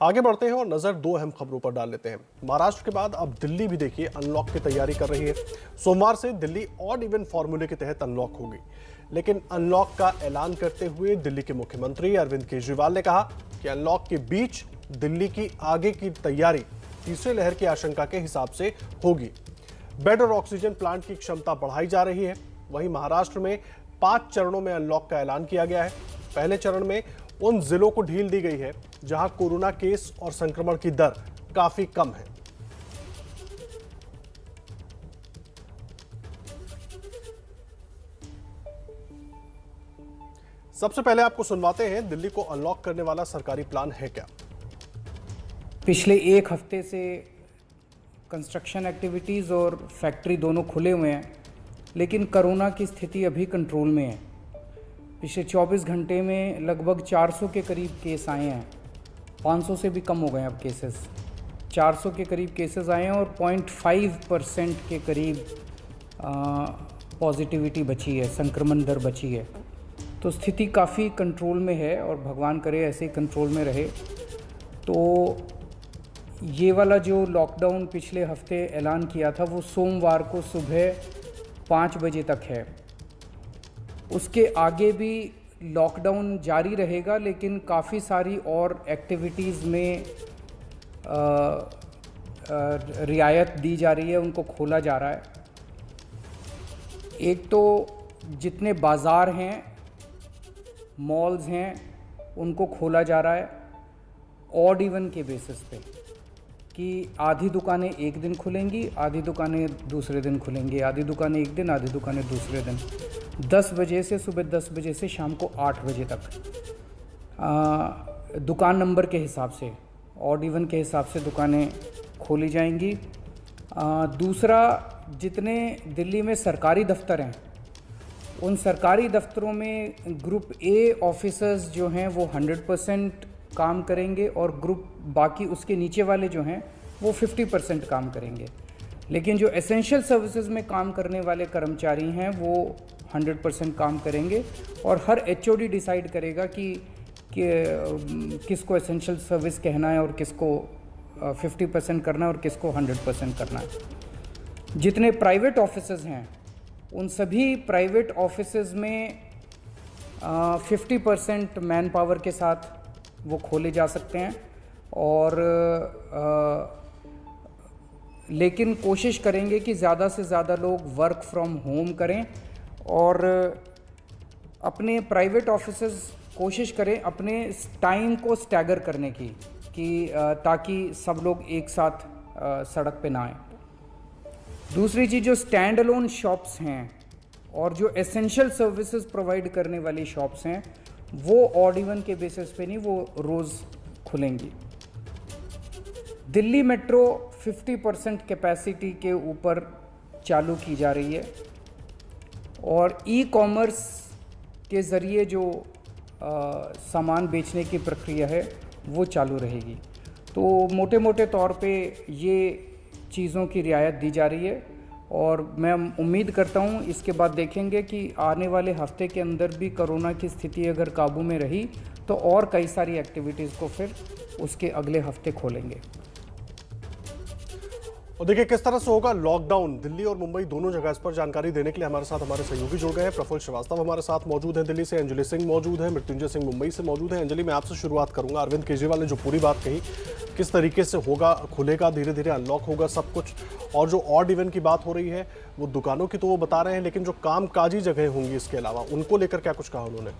आगे बढ़ते हैं और नजर दो अहम खबरों पर डाल लेते हैं। महाराष्ट्र के बाद अब दिल्ली भी देखिए अनलॉक की तैयारी कर रही है। सोमवार से दिल्ली ऑड इवन फॉर्मूले के तहत अनलॉक होगी, लेकिन अनलॉक का ऐलान करते हुए दिल्ली के मुख्यमंत्री अरविंद केजरीवाल ने कहा कि अनलॉक के बीच दिल्ली की आगे की तैयारी तीसरी लहर की आशंका के हिसाब से होगी। बेड और ऑक्सीजन प्लांट की क्षमता बढ़ाई जा रही है। वहीं महाराष्ट्र में 5 चरणों में अनलॉक का ऐलान किया गया है। पहले चरण में उन जिलों को ढील दी गई है जहां कोरोना केस और संक्रमण की दर काफी कम है। सबसे पहले आपको सुनवाते हैं दिल्ली को अनलॉक करने वाला सरकारी प्लान है क्या। पिछले एक हफ्ते से कंस्ट्रक्शन एक्टिविटीज़ और फैक्ट्री दोनों खुले हुए हैं, लेकिन कोरोना की स्थिति अभी कंट्रोल में है। पिछले 24 घंटे में लगभग 400 के करीब केस आए हैं। 500 से भी कम हो गए अब केसेस। 400 के करीब केसेस आए हैं और 0.5% के करीब पॉजिटिविटी बची है, संक्रमण दर बची है। तो स्थिति काफ़ी कंट्रोल में है और भगवान करे ऐसे ही कंट्रोल में रहे। तो ये वाला जो लॉकडाउन पिछले हफ्ते ऐलान किया था वो सोमवार को सुबह 5 बजे तक है। उसके आगे भी लॉकडाउन जारी रहेगा, लेकिन काफ़ी सारी और एक्टिविटीज़ में रियायत दी जा रही है, उनको खोला जा रहा है। एक तो जितने बाज़ार हैं, मॉल्स हैं, उनको खोला जा रहा है ऑड इवन के बेसिस पे, कि आधी दुकानें एक दिन खुलेंगी, आधी दुकानें दूसरे दिन खुलेंगी, आधी दुकानें एक दिन, आधी दुकानें दूसरे दिन। 10 बजे से सुबह 10 बजे से शाम को 8 बजे तक दुकान नंबर के हिसाब से, ऑड इवन के हिसाब से दुकानें खोली जाएंगी। दूसरा, जितने दिल्ली में सरकारी दफ्तर हैं, उन सरकारी दफ्तरों में ग्रुप ए ऑफिसर्स जो हैं वो 100% काम करेंगे और ग्रुप बाकी उसके नीचे वाले जो हैं वो 50% काम करेंगे। लेकिन जो एसेंशियल सर्विसेज में काम करने वाले कर्मचारी हैं वो 100% काम करेंगे और हर एचओडी डिसाइड करेगा कि किसको एसेंशियल सर्विस कहना है और किसको 50% करना है और किसको 100% करना है। जितने प्राइवेट ऑफिसेज हैं उन सभी प्राइवेट ऑफिसेज में 50% मैन पावर के साथ वो खोले जा सकते हैं और लेकिन कोशिश करेंगे कि ज़्यादा से ज़्यादा लोग वर्क फ्रॉम होम करें और अपने प्राइवेट ऑफिसेज कोशिश करें अपने टाइम को स्टैगर करने की, कि ताकि सब लोग एक साथ सड़क पे ना आए। दूसरी चीज़, जो स्टैंड अलोन शॉप्स हैं और जो एसेंशियल सर्विसेज प्रोवाइड करने वाली शॉप्स हैं वो ऑड इवन के बेसिस पे नहीं, वो रोज़ खुलेंगी। दिल्ली मेट्रो 50% कैपेसिटी के ऊपर चालू की जा रही है और ई कॉमर्स के ज़रिए जो सामान बेचने की प्रक्रिया है वो चालू रहेगी। तो मोटे मोटे तौर पे ये चीज़ों की रियायत दी जा रही है और मैं उम्मीद करता हूँ इसके बाद देखेंगे कि आने वाले हफ्ते के अंदर भी कोरोना की स्थिति अगर काबू में रही तो और कई सारी एक्टिविटीज़ को फिर उसके अगले हफ्ते खोलेंगे। और देखिए किस तरह से होगा लॉकडाउन। दिल्ली और मुंबई दोनों जगह इस पर जानकारी देने के लिए हमारे साथ हमारे सहयोगी जुड़ गए हैं। प्रफुल्ल श्रीवास्तव हमारे साथ मौजूद हैं दिल्ली से, अंजलि सिंह मौजूद है, मृत्युंजय सिंह मुंबई से मौजूद है। अंजलि, मैं आपसे शुरुआत करूंगा। अरविंद केजरीवाल ने जो पूरी बात कही, किस तरीके से होगा, खुलेगा, धीरे धीरे अनलॉक होगा सब कुछ, और जो ऑड इवन की बात हो रही है वो दुकानों की तो वो बता रहे हैं, लेकिन जो काम काजी जगह होंगी इसके अलावा उनको लेकर क्या कुछ कहा उन्होंने?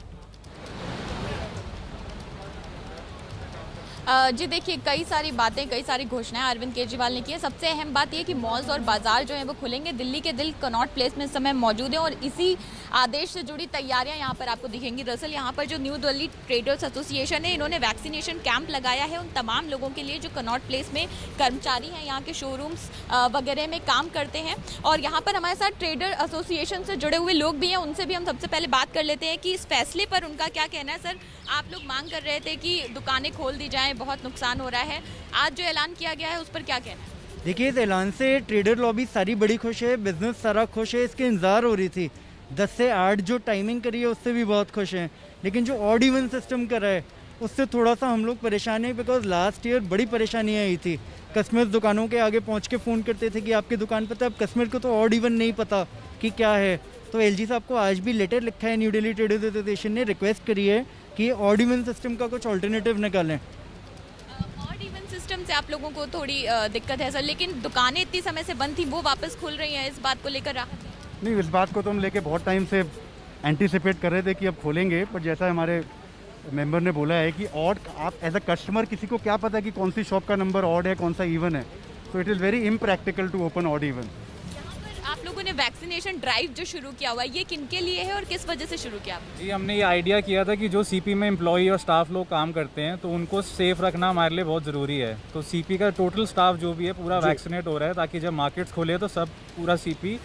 जी देखिए, कई सारी बातें, कई सारी घोषणाएं अरविंद केजरीवाल ने की है। सबसे अहम बात यह कि मॉल्स और बाजार जो हैं वो खुलेंगे। दिल्ली के दिल कनॉट प्लेस में इस समय मौजूद है और इसी आदेश से जुड़ी तैयारियां यहाँ पर आपको दिखेंगी। दरअसल यहाँ पर जो न्यू दिल्ली ट्रेडर्स एसोसिएशन है, इन्होंने वैक्सीनेशन कैंप लगाया है उन तमाम लोगों के लिए जो कनॉट प्लेस में कर्मचारी हैं, यहाँ के शोरूम्स वगैरह में काम करते हैं। और यहाँ पर हमारे साथ ट्रेडर एसोसिएशन से जुड़े हुए लोग भी हैं, उनसे भी हम सबसे पहले बात कर लेते हैं कि इस फैसले पर उनका क्या कहना है। सर, आप लोग मांग कर रहे थे कि दुकानें खोल दी जाएं, बहुत नुकसान हो रहा है, आज जो ऐलान किया गया है उस पर क्या कहना है? देखिए, इस ऐलान से ट्रेडर लॉबी सारी बड़ी खुश है, बिजनेस सारा खुश है। इसके इंतजार हो रही थी 10 से 8 जो टाइमिंग करी है उससे भी बहुत खुश हैं। लेकिन जो ऑड इवन सिस्टम कर रहा है उससे थोड़ा सा हम लोग परेशान हैं, बिकॉज लास्ट ईयर बड़ी परेशानी आई थी। कस्टमर्स दुकानों के आगे पहुंच के फ़ोन करते थे कि आपकी दुकान पता है, अब कस्टमर को तो ऑड इवन नहीं पता कि क्या है। तो एलजी साहब को आज भी लेटर लिखा है, न्यू दिल्ली ट्रेडर्स एसोसिएशन ने रिक्वेस्ट करी है कि ऑड इवन सिस्टम का कुछ ऑल्टरनेटिव निकालें। ऑड इवन सिस्टम से आप लोगों को थोड़ी दिक्कत है सर, लेकिन दुकानें इतनी समय से बंद थी, वो वापस खुल रही हैं, इस बात को लेकर राहत है? नहीं, इस बात को तो हम लेके बहुत टाइम से एंटीसिपेट कर रहे थे कि अब खोलेंगे, पर जैसा हमारे मेंबर ने बोला है कि ऑड, आप एज अ कस्टमर किसी को क्या पता कि कौन सी शॉप का नंबर ऑड है, कौन सा इवन है। तो it is very impractical to open odd even. यहाँ पर आप लोगों ने वैक्सीनेशन ड्राइव जो शुरू किया हुआ है, ये किनके लिए है और किस वजह से शुरू किया? जी, हमने ये आइडिया किया था कि जो सीपी में एम्प्लॉई और स्टाफ लोग काम करते हैं तो उनको सेफ रखना हमारे लिए बहुत ज़रूरी है। तो सीपी का टोटल स्टाफ जो भी है पूरा वैक्सीनेट हो रहा है, ताकि जब मार्केट्स खोले तो सब पूरा सीपी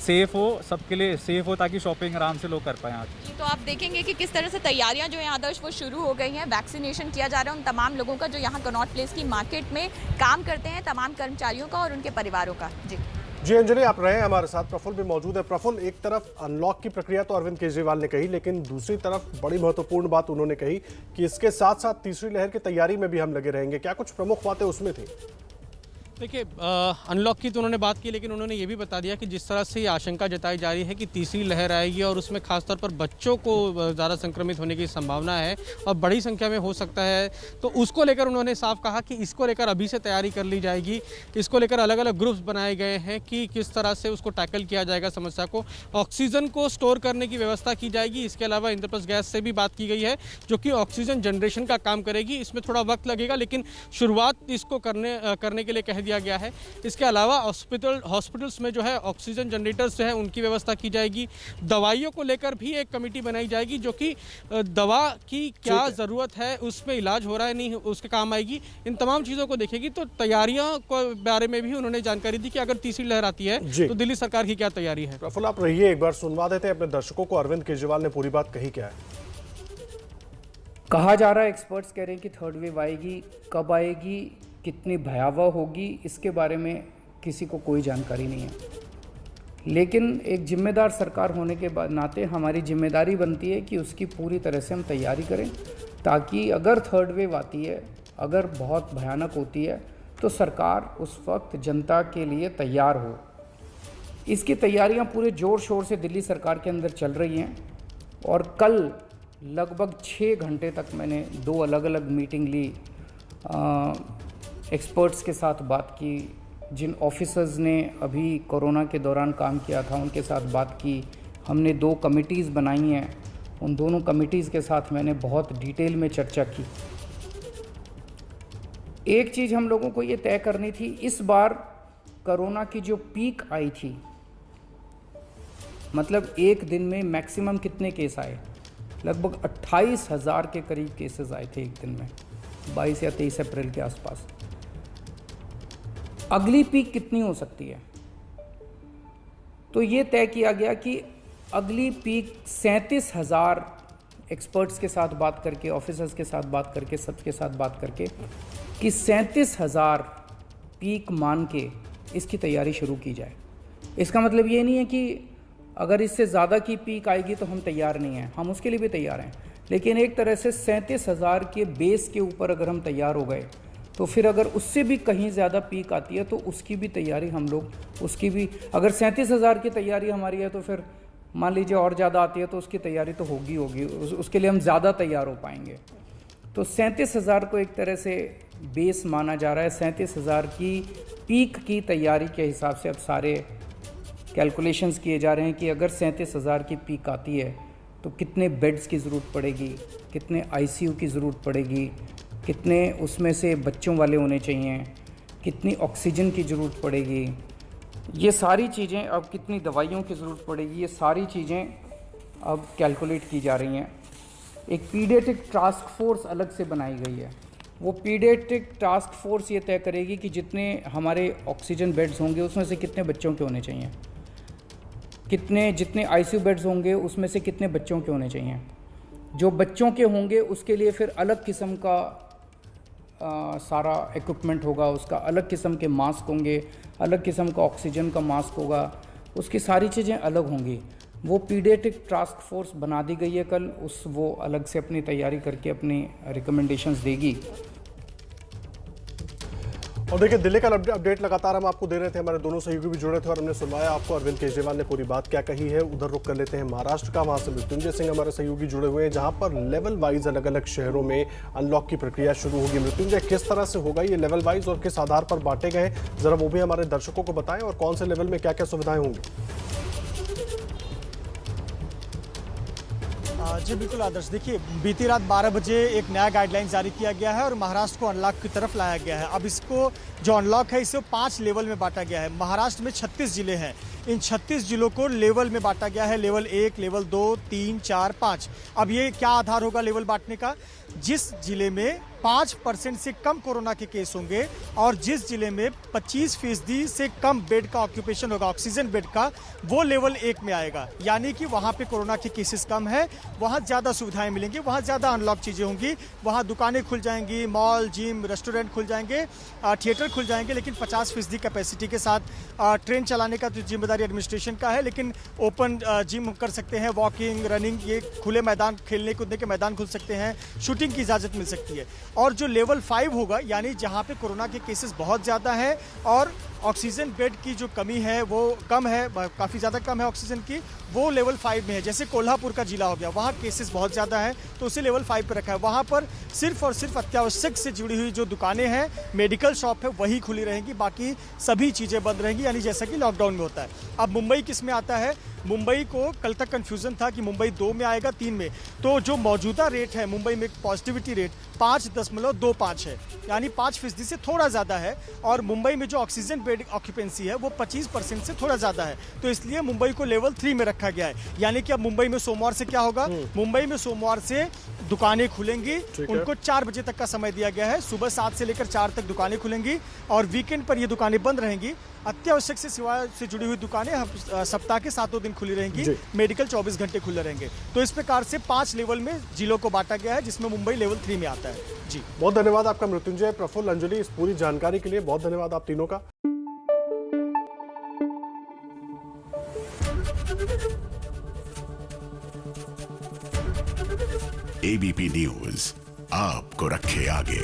सेफ़ हो, सबके लिए सेफ़ हो, ताकि शॉपिंग आराम से लोग कर पाएँ आज। तो आप देखेंगे कि किस तरह से तैयारियां जो हैं आदर्श वो शुरू हो गई हैं। वैक्सीनेशन किया जा रहा है उन तमाम लोगों का जो यहाँ कनॉट प्लेस की मार्केट में काम करते हैं, तमाम कर्मचारियों का और उनके परिवारों का। जी अंजलि, आप रहे हैं हमारे साथ। प्रफुल्ल भी मौजूद है। प्रफुल्ल, एक तरफ अनलॉक की प्रक्रिया तो अरविंद केजरीवाल ने कही, लेकिन दूसरी तरफ बड़ी महत्वपूर्ण बात उन्होंने कही कि इसके साथ साथ तीसरी लहर की तैयारी में भी हम लगे रहेंगे। क्या कुछ प्रमुख बातें उसमें थी? देखिए, अनलॉक की तो उन्होंने बात की, लेकिन उन्होंने ये भी बता दिया कि जिस तरह से ये आशंका जताई जा रही है कि तीसरी लहर आएगी और उसमें खासतौर पर बच्चों को ज़्यादा संक्रमित होने की संभावना है और बड़ी संख्या में हो सकता है, तो उसको लेकर उन्होंने साफ कहा कि इसको लेकर अभी से तैयारी कर ली जाएगी। इसको लेकर अलग अलग ग्रुप्स बनाए गए हैं कि किस तरह से उसको टैकल किया जाएगा समस्या को। ऑक्सीजन को स्टोर करने की व्यवस्था की जाएगी। इसके अलावा इंद्रप्रस्थ गैस से भी बात की गई है, जो कि ऑक्सीजन जनरेशन का काम करेगी। इसमें थोड़ा वक्त लगेगा, लेकिन शुरुआत इसको करने के लिए कह दिया गया है। इसके अलावा हॉस्पिटल्स में जो है ऑक्सीजन जनरेटर्स जो है उनकी व्यवस्था की जाएगी। दवाइयों को लेकर भी एक कमेटी बनाई जाएगी, जो कि दवा की क्या ज़रूरत है, उसमें इलाज हो रहा है नहीं, उसके काम आएगी। इन तमाम चीज़ों को देखेगी। तो तैयारियों के बारे में भी उन्होंने जानकारी दी कि अगर तीसरी लहर आती है तो दिल्ली सरकार की क्या तैयारी है। प्रफुल्ल, आप रहिए, एक बार सुनवा देते हैं अपने दर्शकों को अरविंद केजरीवाल ने पूरी बात कही क्या है। कहा जा रहा है, एक्सपर्ट्स कह रहे हैं कि थर्ड वेव आएगी, कब आएगी, कितनी भयावह होगी, इसके बारे में किसी को कोई जानकारी नहीं है। लेकिन एक जिम्मेदार सरकार होने के नाते हमारी जिम्मेदारी बनती है कि उसकी पूरी तरह से हम तैयारी करें, ताकि अगर थर्ड वेव आती है, अगर बहुत भयानक होती है, तो सरकार उस वक्त जनता के लिए तैयार हो। इसकी तैयारियां पूरे ज़ोर शोर से दिल्ली सरकार के अंदर चल रही हैं और कल लगभग 6 घंटे तक मैंने 2 अलग अलग मीटिंग ली, एक्सपर्ट्स के साथ बात की, जिन ऑफिसर्स ने अभी कोरोना के दौरान काम किया था उनके साथ बात की। हमने 2 कमिटीज़ बनाई हैं, उन दोनों कमिटीज़ के साथ मैंने बहुत डिटेल में चर्चा की। एक चीज़ हम लोगों को ये तय करनी थी, इस बार कोरोना की जो पीक आई थी, मतलब एक दिन में मैक्सिमम कितने केस आए, लगभग 28,000 के करीब केसेस आए थे एक दिन में, 22 या 23 अप्रैल के आसपास। अगली पीक कितनी हो सकती है, तो ये तय किया गया कि अगली पीक 37,000, एक्सपर्ट्स के साथ बात करके, ऑफिसर्स के साथ बात करके, सबके साथ बात करके, कि 37,000 पीक मान के इसकी तैयारी शुरू की जाए। इसका मतलब ये नहीं है कि अगर इससे ज़्यादा की पीक आएगी तो हम तैयार नहीं हैं, हम उसके लिए भी तैयार हैं। लेकिन एक तरह से 37,000 के बेस के ऊपर अगर हम तैयार हो गए, तो फिर अगर उससे भी कहीं ज़्यादा पीक आती है तो उसकी भी तैयारी हम लोग, उसकी भी, अगर 37,000 की तैयारी हमारी है तो फिर मान लीजिए और ज़्यादा आती है तो उसकी तैयारी तो होगी उसके लिए हम ज़्यादा तैयार हो पाएंगे। तो 37,000 को एक तरह से बेस माना जा रहा है। 37,000 की पीक की तैयारी के हिसाब से अब सारे कैलकुलेशंस किए जा रहे हैं कि अगर 37,000 की पीक आती है तो कितने बेड्स की ज़रूरत पड़ेगी, कितने आईसीयू की ज़रूरत पड़ेगी, कितने उसमें से बच्चों वाले होने चाहिए, कितनी ऑक्सीजन की ज़रूरत पड़ेगी, ये सारी चीज़ें, अब कितनी दवाइयों की ज़रूरत पड़ेगी, ये सारी चीज़ें अब कैलकुलेट की जा रही हैं। एक पीडियाट्रिक टास्क फोर्स अलग से बनाई गई है। वो पीडियाट्रिक टास्क फोर्स ये तय करेगी कि जितने हमारे ऑक्सीजन बेड्स होंगे उसमें से कितने बच्चों के होने चाहिए, जितने आईसीयू बेड्स होंगे उसमें से कितने बच्चों के होने चाहिए। जो बच्चों के होंगे उसके लिए फिर अलग किस्म का सारा इक्विपमेंट होगा, उसका अलग किस्म के मास्क होंगे, अलग किस्म का ऑक्सीजन का मास्क होगा, उसकी सारी चीज़ें अलग होंगी। वो पीडियाट्रिक टास्क फोर्स बना दी गई है कल, वो अलग से अपनी तैयारी करके अपनी रिकमेंडेशंस देगी। और देखिए, दिल्ली का अपडेट लगातार हम आपको दे रहे थे, हमारे दोनों सहयोगी भी जुड़े थे और हमने सुनवाया आपको अरविंद केजरीवाल ने पूरी बात क्या कही है। उधर रुक कर लेते हैं महाराष्ट्र का, वहां से मृत्युंजय सिंह हमारे सहयोगी जुड़े हुए हैं, जहां पर लेवल वाइज अलग अलग शहरों में अनलॉक की प्रक्रिया शुरू होगी। मृत्युंजय, किस तरह से होगा ये लेवल वाइज और किस आधार पर बांटे गए, जरा वो भी हमारे दर्शकों को बताएं, और कौन से लेवल में क्या क्या सुविधाएं होंगी। जी बिल्कुल आदर्श, देखिए बीती रात 12 बजे एक नया गाइडलाइन जारी किया गया है और महाराष्ट्र को अनलॉक की तरफ लाया गया है। अब इसको जो अनलॉक है इसे 5 लेवल में बांटा गया है। महाराष्ट्र में 36 जिले हैं, इन 36 जिलों को लेवल में बांटा गया है, लेवल 1, लेवल 2, 3, 4, 5। अब ये क्या आधार होगा लेवल बांटने का? जिस जिले में 5% से कम कोरोना के केस होंगे और जिस जिले में 25% से कम बेड का ऑक्यूपेशन होगा, ऑक्सीजन बेड का, वो लेवल 1 में आएगा। यानी कि वहाँ पे कोरोना के केसेस कम है, वहाँ ज़्यादा सुविधाएं मिलेंगी, वहाँ ज़्यादा अनलॉक चीज़ें होंगी, वहाँ दुकानें खुल जाएंगी, मॉल, जिम, रेस्टोरेंट खुल जाएंगे, थिएटर खुल जाएंगे, लेकिन 50% कैपेसिटी के साथ। ट्रेन चलाने का तो जिम्मेदारी एडमिनिस्ट्रेशन का है, लेकिन ओपन जिम कर सकते हैं, वॉकिंग, रनिंग, ये खुले मैदान, खेलने कूदने के मैदान खुल सकते हैं, शूटिंग की इजाज़त मिल सकती है। और जो लेवल 5 होगा, यानी जहाँ पे कोरोना के केसेस बहुत ज़्यादा हैं और ऑक्सीजन बेड की जो कमी है वो कम है, काफ़ी ज़्यादा कम है ऑक्सीजन की, वो लेवल 5 में है। जैसे कोल्हापुर का जिला हो गया, वहाँ केसेस बहुत ज़्यादा है तो उसे लेवल 5 पर रखा है। वहाँ पर सिर्फ और सिर्फ अत्यावश्यक से जुड़ी हुई जो दुकानें हैं, मेडिकल शॉप है, वही खुली रहेंगी, बाकी सभी चीज़ें बंद रहेंगी, यानी जैसा कि लॉकडाउन में होता है। अब मुंबई किस में आता है? मुंबई को कल तक कन्फ्यूज़न था कि मुंबई 2 में आएगा, 3 में। तो जो मौजूदा रेट है मुंबई में, पॉजिटिविटी रेट 5.25 है, यानी 5% से थोड़ा ज़्यादा है। और मुंबई में जो ऑक्सीजन बेड ऑक्यूपेंसी है वो 25% से थोड़ा ज़्यादा है, तो इसलिए मुंबई को लेवल 3 में रखा गया है। यानी कि अब मुंबई में सोमवार से क्या होगा? मुंबई में सोमवार से दुकानें खुलेंगी, उनको 4 बजे तक का समय दिया गया है। सुबह 7 से लेकर 4 तक दुकानें खुलेंगी और वीकेंड पर ये दुकानें बंद रहेंगी। अत्यावश्यक से सेवा से जुड़ी हुई दुकानें सप्ताह के 7 दिन खुली रहेंगी, मेडिकल 24 घंटे खुले रहेंगे। तो इस प्रकार से 5 लेवल में जिलों को बांटा गया है, जिसमें मुंबई लेवल 3 में आता है। जी बहुत धन्यवाद आपका मृत्युंजय, प्रफुल्ल, अंजलि, इस पूरी जानकारी के लिए बहुत धन्यवाद आप तीनों का। एबीपी न्यूज आपको रखे आगे।